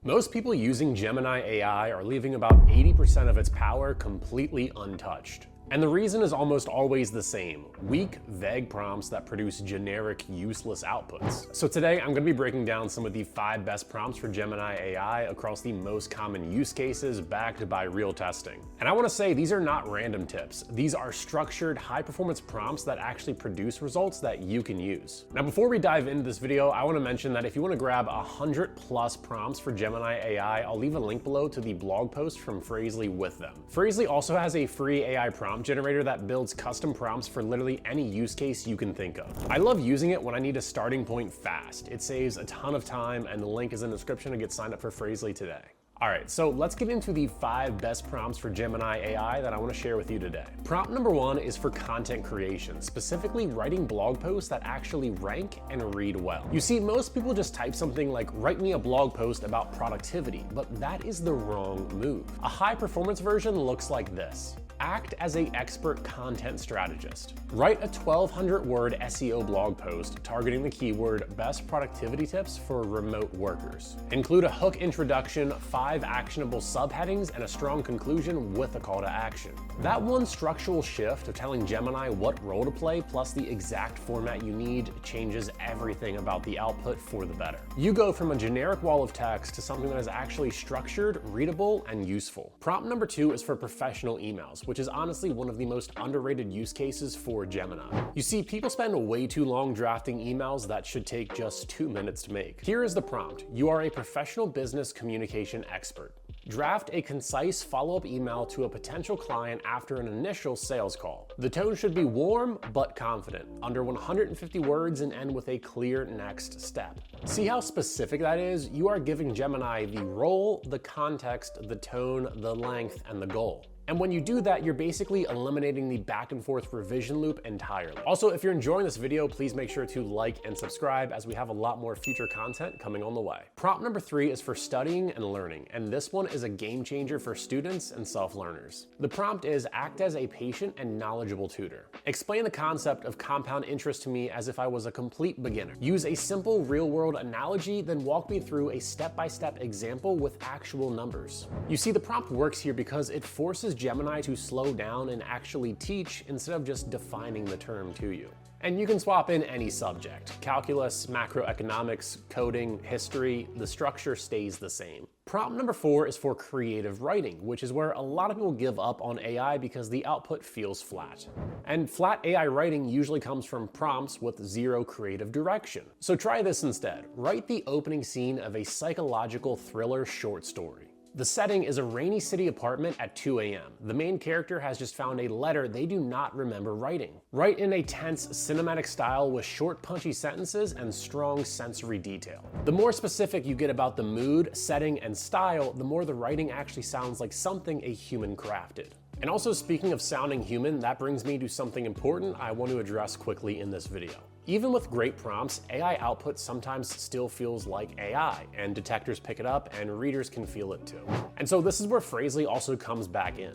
Most people using Gemini AI are leaving about 80% of its power completely untouched. And the reason is almost always the same: weak, vague prompts that produce generic, useless outputs. So today, I'm going to be breaking down some of the 5 best prompts for Gemini AI across the most common use cases backed by real testing. And I want to say these are not random tips. These are structured, high-performance prompts that actually produce results that you can use. Now, before we dive into this video, I want to mention that if you want to grab 100+ prompts for Gemini AI, I'll leave a link below to the blog post from Phrasely with them. Phrasely also has a free AI prompt generator that builds custom prompts for literally any use case you can think of. I love using it when I need a starting point fast. It saves a ton of time, and the link is in the description to get signed up for Phrasely today. All right, so let's get into the 5 best prompts for Gemini AI that I want to share with you today. Prompt number 1 is for content creation, specifically writing blog posts that actually rank and read well. You see, most people just type something like, "write me a blog post about productivity," but that is the wrong move. A high performance version looks like this. Act as an expert content strategist. Write a 1,200-word SEO blog post targeting the keyword best productivity tips for remote workers. Include a hook introduction, 5 actionable subheadings, and a strong conclusion with a call to action. That one structural shift of telling Gemini what role to play plus the exact format you need changes everything about the output for the better. You go from a generic wall of text to something that is actually structured, readable, and useful. Prompt number 2 is for professional emails, which is honestly one of the most underrated use cases for Gemini. You see, people spend way too long drafting emails that should take just 2 minutes to make. Here is the prompt. You are a professional business communication expert. Draft a concise follow-up email to a potential client after an initial sales call. The tone should be warm but confident, under 150 words, and end with a clear next step. See how specific that is? You are giving Gemini the role, the context, the tone, the length, and the goal. And when you do that, you're basically eliminating the back and forth revision loop entirely. Also, if you're enjoying this video, please make sure to like and subscribe, as we have a lot more future content coming on the way. Prompt number 3 is for studying and learning, and this one is a game changer for students and self-learners. The prompt is: act as a patient and knowledgeable tutor. Explain the concept of compound interest to me as if I was a complete beginner. Use a simple real-world analogy, then walk me through a step-by-step example with actual numbers. You see, the prompt works here because it forces Gemini to slow down and actually teach instead of just defining the term to you. And you can swap in any subject: calculus, macroeconomics, coding, history. The structure stays the same. Prompt number 4 is for creative writing, which is where a lot of people give up on AI because the output feels flat. And flat AI writing usually comes from prompts with 0 creative direction. So try this instead. Write the opening scene of a psychological thriller short story. The setting is a rainy city apartment at 2 a.m. The main character has just found a letter they do not remember writing. Write in a tense, cinematic style with short, punchy sentences and strong sensory detail. The more specific you get about the mood, setting, and style, the more the writing actually sounds like something a human crafted. And also, speaking of sounding human, that brings me to something important I want to address quickly in this video. Even with great prompts, AI output sometimes still feels like AI, and detectors pick it up and readers can feel it too. And so this is where Phrasely also comes back in.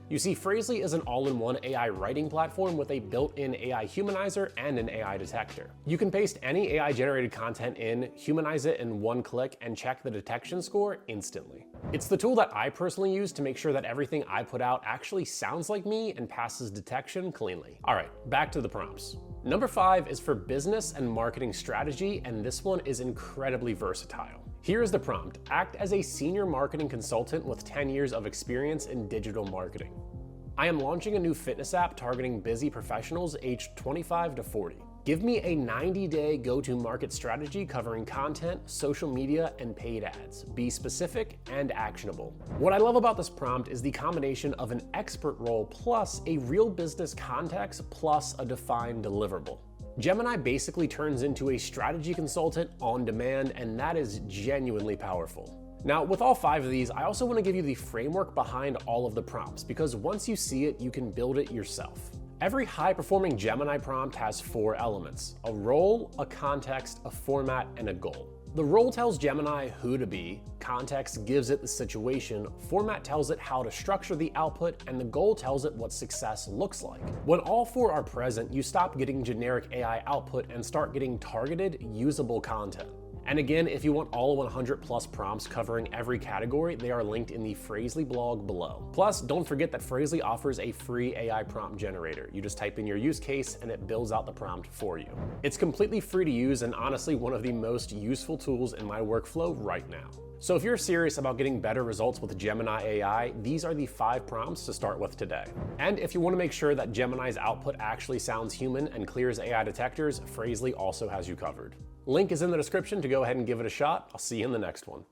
You see, Phrasely is an all-in-one AI writing platform with a built-in AI humanizer and an AI detector. You can paste any AI-generated content in, humanize it in 1 click, and check the detection score instantly. It's the tool that I personally use to make sure that everything I put out actually sounds like me and passes detection cleanly. All right, back to the prompts. Number 5 is for business and marketing strategy, and this one is incredibly versatile. Here is the prompt: act as a senior marketing consultant with 10 years of experience in digital marketing. I am launching a new fitness app targeting busy professionals aged 25 to 40. Give me a 90-day go-to-market strategy covering content, social media, and paid ads. Be specific and actionable. What I love about this prompt is the combination of an expert role plus a real business context plus a defined deliverable. Gemini basically turns into a strategy consultant on demand, and that is genuinely powerful. Now, with all 5 of these, I also want to give you the framework behind all of the prompts, because once you see it, you can build it yourself. Every high-performing Gemini prompt has 4 elements: a role, a context, a format, and a goal. The role tells Gemini who to be, context gives it the situation, format tells it how to structure the output, and the goal tells it what success looks like. When all 4 are present, you stop getting generic AI output and start getting targeted, usable content. And again, if you want all 100 plus prompts covering every category, they are linked in the Phrasely blog below. Plus, don't forget that Phrasely offers a free AI prompt generator. You just type in your use case and it builds out the prompt for you. It's completely free to use and honestly one of the most useful tools in my workflow right now. So if you're serious about getting better results with Gemini AI, these are the 5 prompts to start with today. And if you want to make sure that Gemini's output actually sounds human and clears AI detectors, Phrasely also has you covered. Link is in the description to go ahead and give it a shot. I'll see you in the next one.